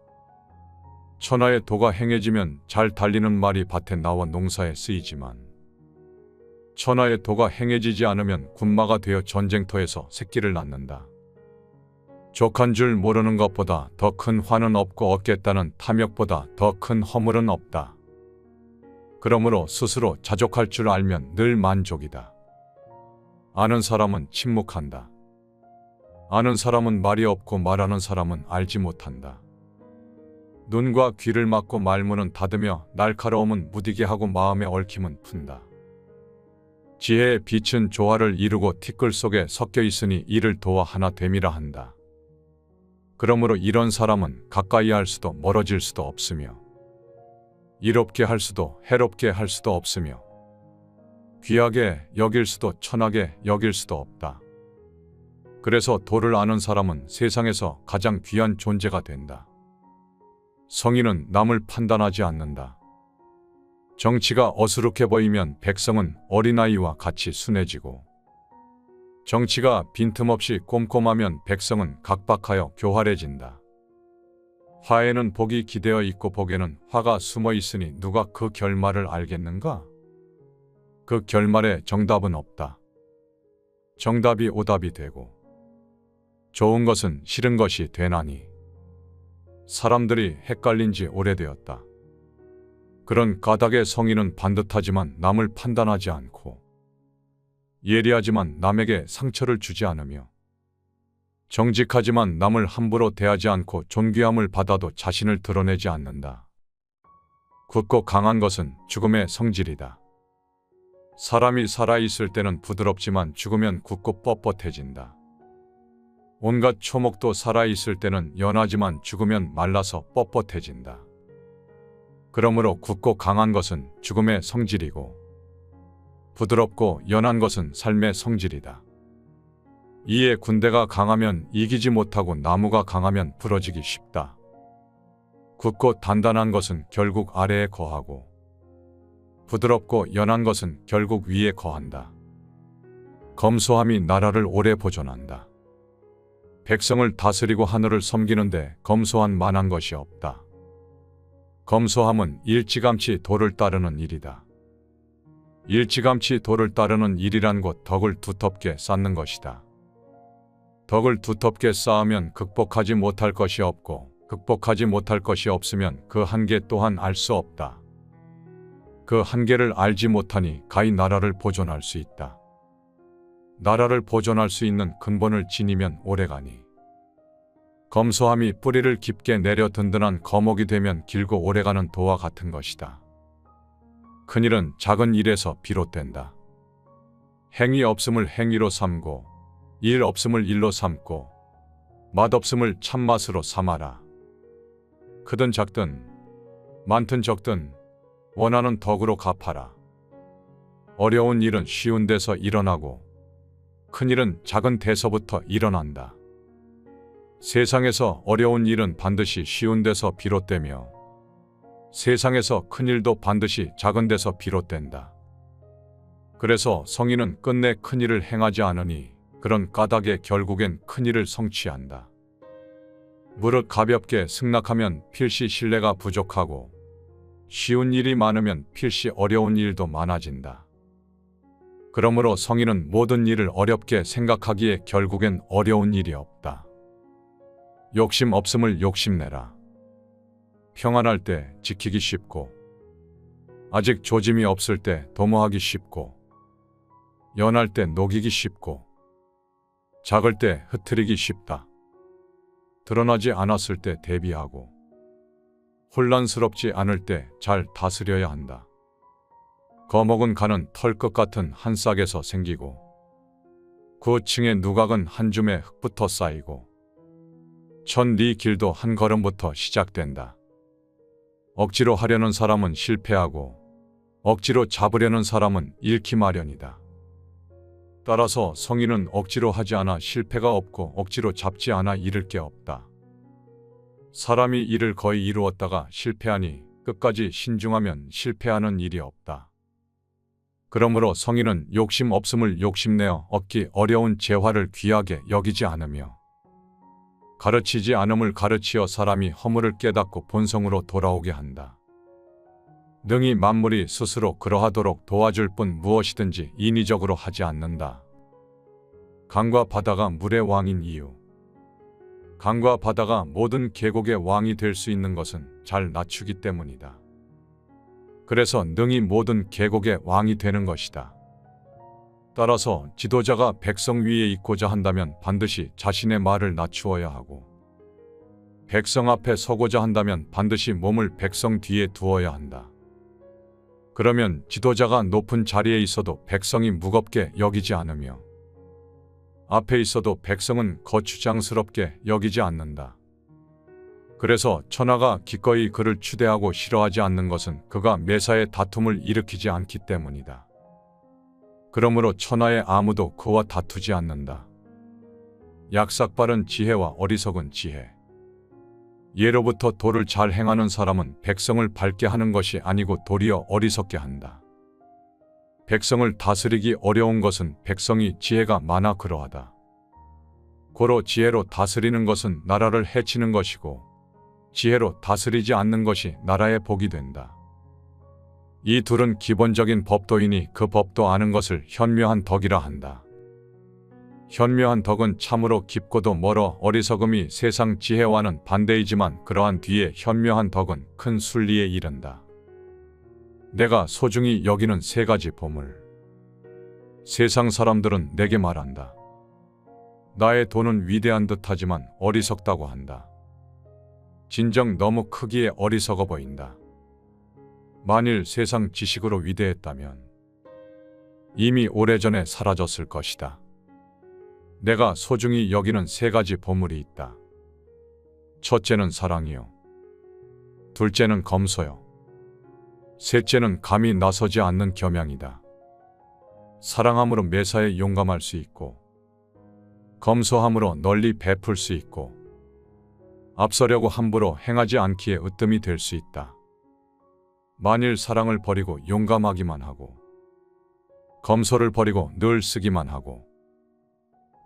천하의 도가 행해지면 잘 달리는 말이 밭에 나와 농사에 쓰이지만 천하의 도가 행해지지 않으면 군마가 되어 전쟁터에서 새끼를 낳는다. 족한 줄 모르는 것보다 더 큰 화는 없고 얻겠다는 탐욕보다 더 큰 허물은 없다. 그러므로 스스로 자족할 줄 알면 늘 만족이다. 아는 사람은 침묵한다. 아는 사람은 말이 없고 말하는 사람은 알지 못한다. 눈과 귀를 막고 말문은 닫으며 날카로움은 무디게 하고 마음의 얽힘은 푼다. 지혜의 빛은 조화를 이루고 티끌 속에 섞여 있으니 이를 도와 하나 됨이라 한다. 그러므로 이런 사람은 가까이 할 수도 멀어질 수도 없으며 이롭게 할 수도 해롭게 할 수도 없으며 귀하게 여길 수도 천하게 여길 수도 없다. 그래서 도를 아는 사람은 세상에서 가장 귀한 존재가 된다. 성인은 남을 판단하지 않는다. 정치가 어수룩해 보이면 백성은 어린아이와 같이 순해지고, 정치가 빈틈없이 꼼꼼하면 백성은 각박하여 교활해진다. 화에는 복이 기대어 있고 복에는 화가 숨어 있으니 누가 그 결말을 알겠는가? 그 결말에 정답은 없다. 정답이 오답이 되고 좋은 것은 싫은 것이 되나니 사람들이 헷갈린 지 오래되었다. 그런 까닭에 성인은 반듯하지만 남을 판단하지 않고 예리하지만 남에게 상처를 주지 않으며 정직하지만 남을 함부로 대하지 않고 존귀함을 받아도 자신을 드러내지 않는다. 굳고 강한 것은 죽음의 성질이다. 사람이 살아있을 때는 부드럽지만 죽으면 굳고 뻣뻣해진다. 온갖 초목도 살아있을 때는 연하지만 죽으면 말라서 뻣뻣해진다. 그러므로 굳고 강한 것은 죽음의 성질이고 부드럽고 연한 것은 삶의 성질이다. 이에 군대가 강하면 이기지 못하고 나무가 강하면 부러지기 쉽다. 굳고 단단한 것은 결국 아래에 거하고 부드럽고 연한 것은 결국 위에 거한다. 검소함이 나라를 오래 보존한다. 백성을 다스리고 하늘을 섬기는데 검소한 만한 것이 없다. 검소함은 일찌감치 도를 따르는 일이다. 일찌감치 도를 따르는 일이란 곧 덕을 두텁게 쌓는 것이다. 덕을 두텁게 쌓으면 극복하지 못할 것이 없고 극복하지 못할 것이 없으면 그 한계 또한 알 수 없다. 그 한계를 알지 못하니 가히 나라를 보존할 수 있다. 나라를 보존할 수 있는 근본을 지니면 오래가니 검소함이 뿌리를 깊게 내려 든든한 거목이 되면 길고 오래가는 도와 같은 것이다. 큰일은 작은 일에서 비롯된다. 행위 없음을 행위로 삼고 일 없음을 일로 삼고 맛없음을 참맛으로 삼아라. 크든 작든 많든 적든 원하는 덕으로 갚아라. 어려운 일은 쉬운 데서 일어나고 큰일은 작은 데서부터 일어난다. 세상에서 어려운 일은 반드시 쉬운 데서 비롯되며 세상에서 큰일도 반드시 작은 데서 비롯된다. 그래서 성인은 끝내 큰일을 행하지 않으니 그런 까닭에 결국엔 큰일을 성취한다. 무릇 가볍게 승낙하면 필시 신뢰가 부족하고 쉬운 일이 많으면 필시 어려운 일도 많아진다. 그러므로 성인은 모든 일을 어렵게 생각하기에 결국엔 어려운 일이 없다. 욕심 없음을 욕심내라. 평안할 때 지키기 쉽고 아직 조짐이 없을 때 도모하기 쉽고 연할 때 녹이기 쉽고 작을 때 흐트리기 쉽다. 드러나지 않았을 때 대비하고 혼란스럽지 않을 때 잘 다스려야 한다. 거목은 가는 털끝 같은 한 싹에서 생기고 그 층의 누각은 한 줌의 흙부터 쌓이고 천 리 길도 한 걸음부터 시작된다. 억지로 하려는 사람은 실패하고 억지로 잡으려는 사람은 잃기 마련이다. 따라서 성인은 억지로 하지 않아 실패가 없고 억지로 잡지 않아 잃을 게 없다. 사람이 일을 거의 이루었다가 실패하니 끝까지 신중하면 실패하는 일이 없다. 그러므로 성인은 욕심 없음을 욕심내어 얻기 어려운 재화를 귀하게 여기지 않으며 가르치지 않음을 가르치어 사람이 허물을 깨닫고 본성으로 돌아오게 한다. 능히 만물이 스스로 그러하도록 도와줄 뿐 무엇이든지 인위적으로 하지 않는다. 강과 바다가 물의 왕인 이유. 강과 바다가 모든 계곡의 왕이 될 수 있는 것은 잘 낮추기 때문이다. 그래서 능히 모든 계곡의 왕이 되는 것이다. 따라서 지도자가 백성 위에 있고자 한다면 반드시 자신의 말을 낮추어야 하고 백성 앞에 서고자 한다면 반드시 몸을 백성 뒤에 두어야 한다. 그러면 지도자가 높은 자리에 있어도 백성이 무겁게 여기지 않으며 앞에 있어도 백성은 거추장스럽게 여기지 않는다. 그래서 천하가 기꺼이 그를 추대하고 싫어하지 않는 것은 그가 매사에 다툼을 일으키지 않기 때문이다. 그러므로 천하에 아무도 그와 다투지 않는다. 약삭빠른 지혜와 어리석은 지혜. 예로부터 도를 잘 행하는 사람은 백성을 밝게 하는 것이 아니고 도리어 어리석게 한다. 백성을 다스리기 어려운 것은 백성이 지혜가 많아 그러하다. 고로 지혜로 다스리는 것은 나라를 해치는 것이고 지혜로 다스리지 않는 것이 나라의 복이 된다. 이 둘은 기본적인 법도이니 그 법도 아는 것을 현묘한 덕이라 한다. 현묘한 덕은 참으로 깊고도 멀어 어리석음이 세상 지혜와는 반대이지만 그러한 뒤에 현묘한 덕은 큰 순리에 이른다. 내가 소중히 여기는 세 가지 보물. 세상 사람들은 내게 말한다. 나의 돈은 위대한 듯하지만 어리석다고 한다. 진정 너무 크기에 어리석어 보인다. 만일 세상 지식으로 위대했다면 이미 오래전에 사라졌을 것이다. 내가 소중히 여기는 세 가지 보물이 있다. 첫째는 사랑이요. 둘째는 검소요. 셋째는 감히 나서지 않는 겸양이다. 사랑함으로 매사에 용감할 수 있고 검소함으로 널리 베풀 수 있고 앞서려고 함부로 행하지 않기에 으뜸이 될 수 있다. 만일 사랑을 버리고 용감하기만 하고 검소를 버리고 늘 쓰기만 하고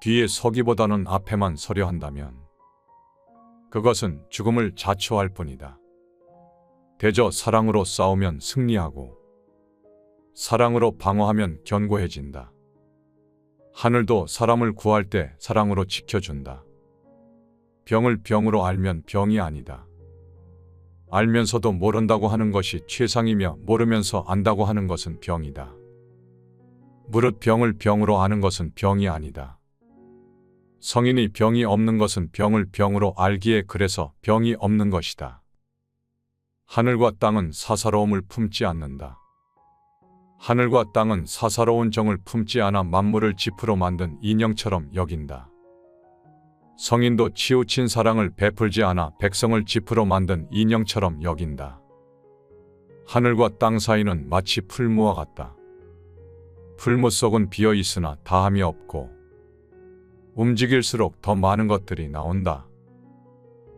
뒤에 서기보다는 앞에만 서려 한다면 그것은 죽음을 자초할 뿐이다. 대저 사랑으로 싸우면 승리하고 사랑으로 방어하면 견고해진다. 하늘도 사람을 구할 때 사랑으로 지켜준다. 병을 병으로 알면 병이 아니다. 알면서도 모른다고 하는 것이 최상이며 모르면서 안다고 하는 것은 병이다. 무릇 병을 병으로 아는 것은 병이 아니다. 성인이 병이 없는 것은 병을 병으로 알기에 그래서 병이 없는 것이다. 하늘과 땅은 사사로움을 품지 않는다. 하늘과 땅은 사사로운 정을 품지 않아 만물을 지프로 만든 인형처럼 여긴다. 성인도 치우친 사랑을 베풀지 않아 백성을 지프로 만든 인형처럼 여긴다. 하늘과 땅 사이는 마치 풀무와 같다. 풀무 속은 비어 있으나 다함이 없고 움직일수록 더 많은 것들이 나온다.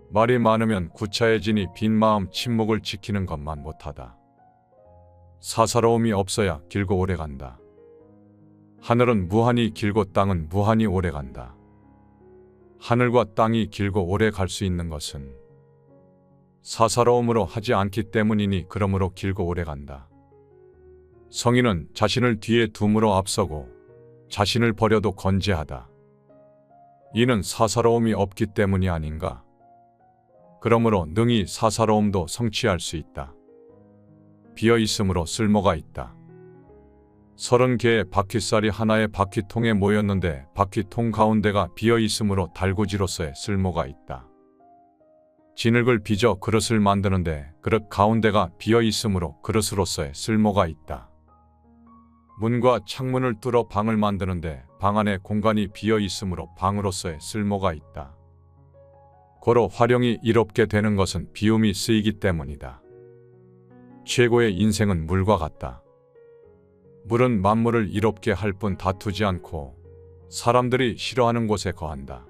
말이 많으면 구차해지니 빈 마음 침묵을 지키는 것만 못하다. 사사로움이 없어야 길고 오래간다. 하늘은 무한히 길고 땅은 무한히 오래간다. 하늘과 땅이 길고 오래 갈 수 있는 것은 사사로움으로 하지 않기 때문이니 그러므로 길고 오래 간다. 성인은 자신을 뒤에 둠으로 앞서고 자신을 버려도 건재하다. 이는 사사로움이 없기 때문이 아닌가. 그러므로 능히 사사로움도 성취할 수 있다. 비어 있으므로 쓸모가 있다. 30개의 바퀴살이 하나의 바퀴통에 모였는데 바퀴통 가운데가 비어 있으므로 달구지로서의 쓸모가 있다. 진흙을 빚어 그릇을 만드는데 그릇 가운데가 비어 있으므로 그릇으로서의 쓸모가 있다. 문과 창문을 뚫어 방을 만드는데 방 안에 공간이 비어 있으므로 방으로서의 쓸모가 있다. 고로 활용이 이롭게 되는 것은 비움이 쓰이기 때문이다. 최고의 인생은 물과 같다. 물은 만물을 이롭게 할 뿐 다투지 않고 사람들이 싫어하는 곳에 거한다.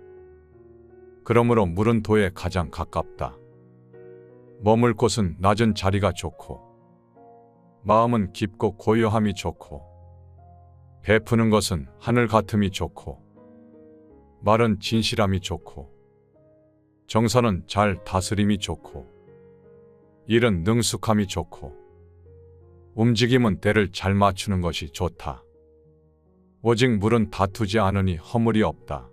그러므로 물은 도에 가장 가깝다. 머물 곳은 낮은 자리가 좋고 마음은 깊고 고요함이 좋고 베푸는 것은 하늘 같음이 좋고 말은 진실함이 좋고 정서는 잘 다스림이 좋고 일은 능숙함이 좋고 움직임은 때를 잘 맞추는 것이 좋다. 오직 물은 다투지 않으니 허물이 없다.